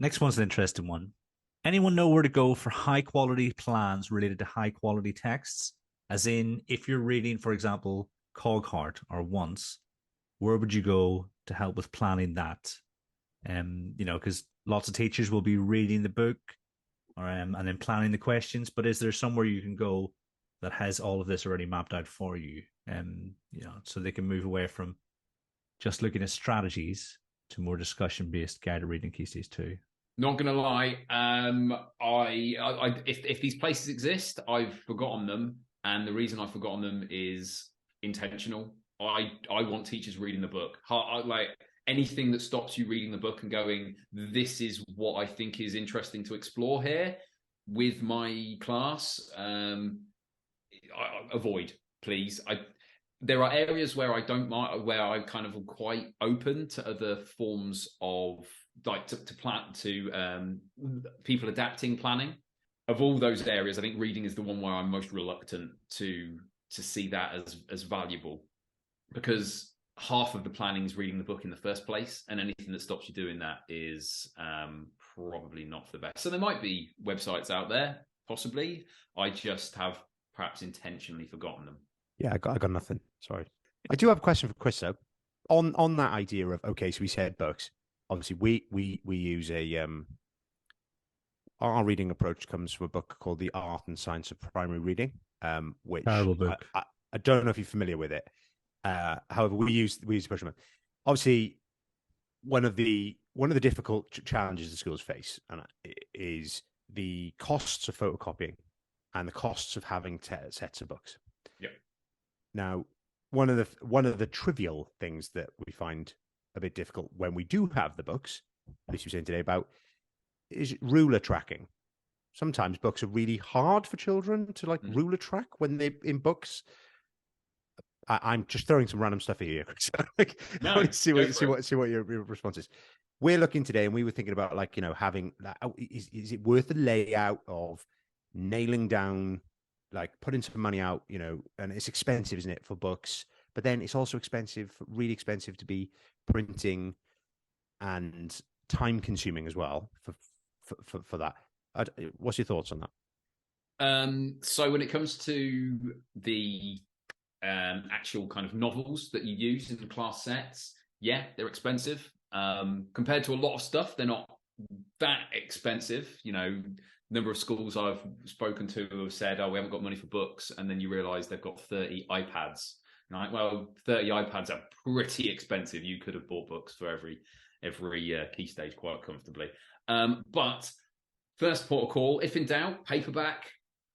Next one's an interesting one. Anyone know where to go for high quality plans related to high quality texts? As in, if you're reading, for example, Cogheart or Once, where would you go to help with planning that? Because lots of teachers will be reading the book and then planning the questions. But is there somewhere you can go that has all of this already mapped out for you? So they can move away from just looking at strategies to more discussion based guided reading key stage two. Not gonna lie, if these places exist, I've forgotten them, and the reason I've forgotten them is intentional. I want teachers reading the book. Like anything that stops you reading the book and going, this is what I think is interesting to explore here with my class. Avoid, please. There are areas where I don't mind, where I kind of am quite open to other forms of like to plan to people adapting planning. Of all those areas, I think reading is the one where I'm most reluctant to see that as valuable, because half of the planning is reading the book in the first place, and anything that stops you doing that is probably not for the best. So there might be websites out there, possibly. I just have perhaps intentionally forgotten them. Yeah, I got nothing. Sorry. I do have a question for Chris though. On that idea of, okay, so we said books. Obviously, we use our reading approach comes from a book called The Art and Science of Primary Reading, which Terrible book. I don't know if you're familiar with it. However, we use approach. Obviously, one of the difficult challenges the schools face is the costs of photocopying and the costs of having sets of books. Yep. Now, one of the trivial things that we find a bit difficult when we do have the books, at least you're saying today about, is ruler tracking. Sometimes books are really hard for children to ruler track when they're in books. I'm just throwing some random stuff at you, Chris. See what your response is. We're looking today, and we were thinking about having that. Is it worth the layout of nailing down, putting some money out, and it's expensive, isn't it, for books? But then it's also expensive, really expensive to be printing and time consuming as well for that. What's your thoughts on that? So when it comes to the actual kind of novels that you use in the class sets, yeah, they're expensive. Compared to a lot of stuff, they're not that expensive. Number of schools I've spoken to have said, "Oh, we haven't got money for books," and then you realise they've got 30 iPads. Right? Well, 30 iPads are pretty expensive. You could have bought books for every key stage quite comfortably. But first port of call, if in doubt, paperback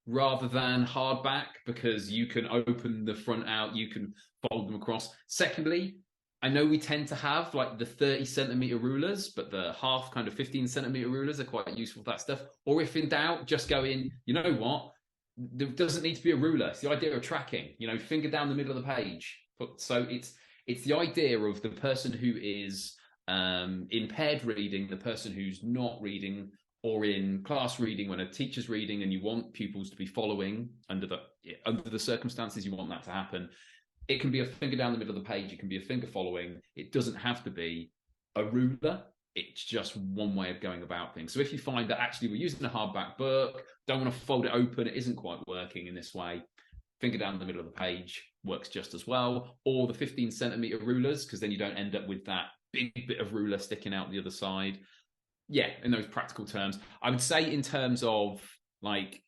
rather than hardback, because you can open the front out, you can fold them across. Secondly, I know we tend to have the 30 centimeter rulers, but the half kind of 15 centimeter rulers are quite useful for that stuff. Or if in doubt, just go in, you know what? There doesn't need to be a ruler. It's the idea of tracking, finger down the middle of the page. So it's the idea of the person who is impaired reading, the person who's not reading, or in class reading when a teacher's reading and you want pupils to be following under the circumstances, you want that to happen. It can be a finger down the middle of the page. It can be a finger following. It doesn't have to be a ruler. It's just one way of going about things. So if you find that actually we're using a hardback book, don't want to fold it open, it isn't quite working in this way, finger down the middle of the page works just as well. Or the 15 centimeter rulers, because then you don't end up with that big bit of ruler sticking out the other side. Yeah, in those practical terms. I would say in terms of the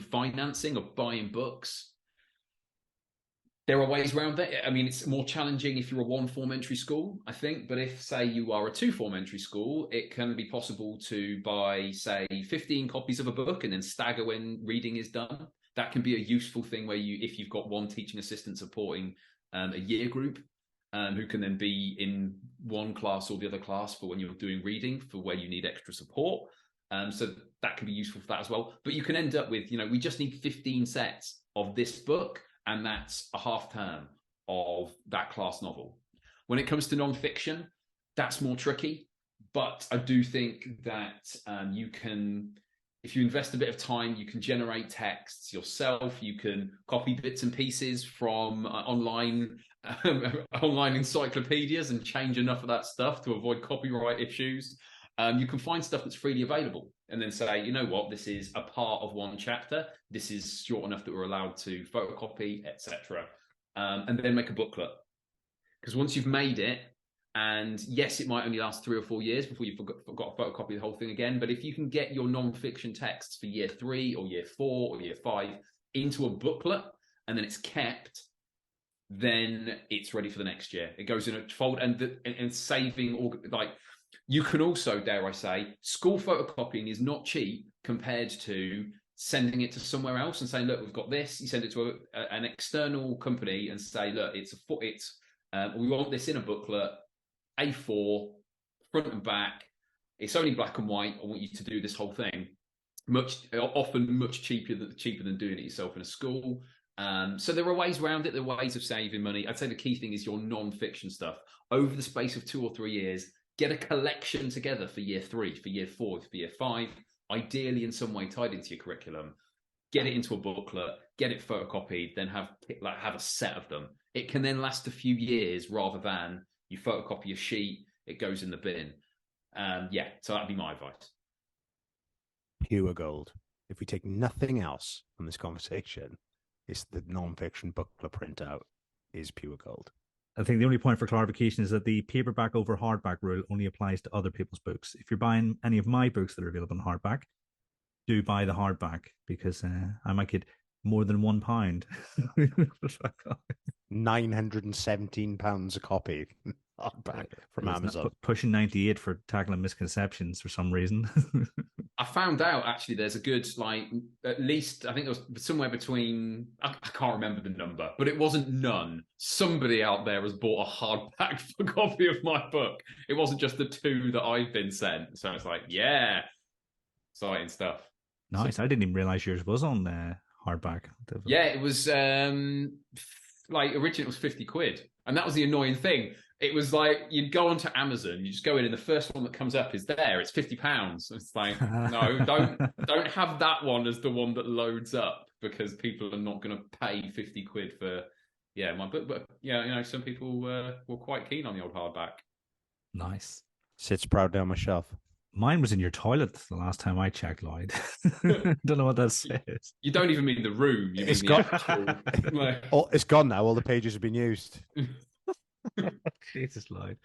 financing of buying books, there are ways around that. I mean, it's more challenging if you're a one-form entry school, I think. But if, say, you are a two-form entry school, it can be possible to buy, say, 15 copies of a book and then stagger when reading is done. That can be a useful thing where if you've got one teaching assistant supporting a year group, who can then be in one class or the other class for when you're doing reading, for where you need extra support. So that can be useful for that as well. But you can end up with, we just need 15 sets of this book, and that's a half term of that class novel. When it comes to non-fiction, that's more tricky. But I do think that you can, if you invest a bit of time, you can generate texts yourself. You can copy bits and pieces from online encyclopedias and change enough of that stuff to avoid copyright issues. You can find stuff that's freely available and then say, you know what, this is a part of one chapter. This is short enough that we're allowed to photocopy, etc. And then make a booklet. Because once you've made it, and yes, it might only last 3 or 4 years before you've got to photocopy the whole thing again. But if you can get your non-fiction texts for year 3 or year 4 or year 5 into a booklet and then it's kept, then it's ready for the next year. It goes in a fold and saving, like, you can also, dare I say, school photocopying is not cheap compared to sending it to somewhere else and saying, look, we've got this. You send it to an external company and say, look, we want this in a booklet, A4, front and back. It's only black and white. I want you to do this whole thing. Often much cheaper than doing it yourself in a school. So there are ways around it. There are ways of saving money. I'd say the key thing is your non-fiction stuff. Over the space of 2 or 3 years, get a collection together for year 3, for year 4, for year 5, ideally in some way tied into your curriculum. Get it into a booklet, get it photocopied, then have a set of them. It can then last a few years rather than you photocopy a sheet, it goes in the bin. So that'd be my advice. Pure gold. If we take nothing else from this conversation, it's the non-fiction booklet printout is pure gold. I think the only point for clarification is that the paperback over hardback rule only applies to other people's books. If you're buying any of my books that are available in hardback, do buy the hardback, because I might get more than £1. £917 a copy hardback from Amazon. Pushing 98 for tackling misconceptions for some reason. I found out actually there's a good, at least I think it was somewhere between, I can't remember the number, but it wasn't none. Somebody out there has bought a hardback copy of my book. It wasn't just the 2 that I've been sent. So it's like, yeah, exciting stuff. Nice. So, I didn't even realize yours was on hardback. Yeah, it was originally it was £50, and that was the annoying thing. It was like you'd go onto Amazon, you just go in, and the first one that comes up is there. It's £50. It's like, no, don't have that one as the one that loads up, because people are not going to pay £50 for my book. But some people were quite keen on the old hardback. Nice. Sits proudly on my shelf. Mine was in your toilet the last time I checked, Lloyd. Don't know what that says. You don't even mean the room. You mean it's it's gone now. All the pages have been used. Jesus, Lloyd.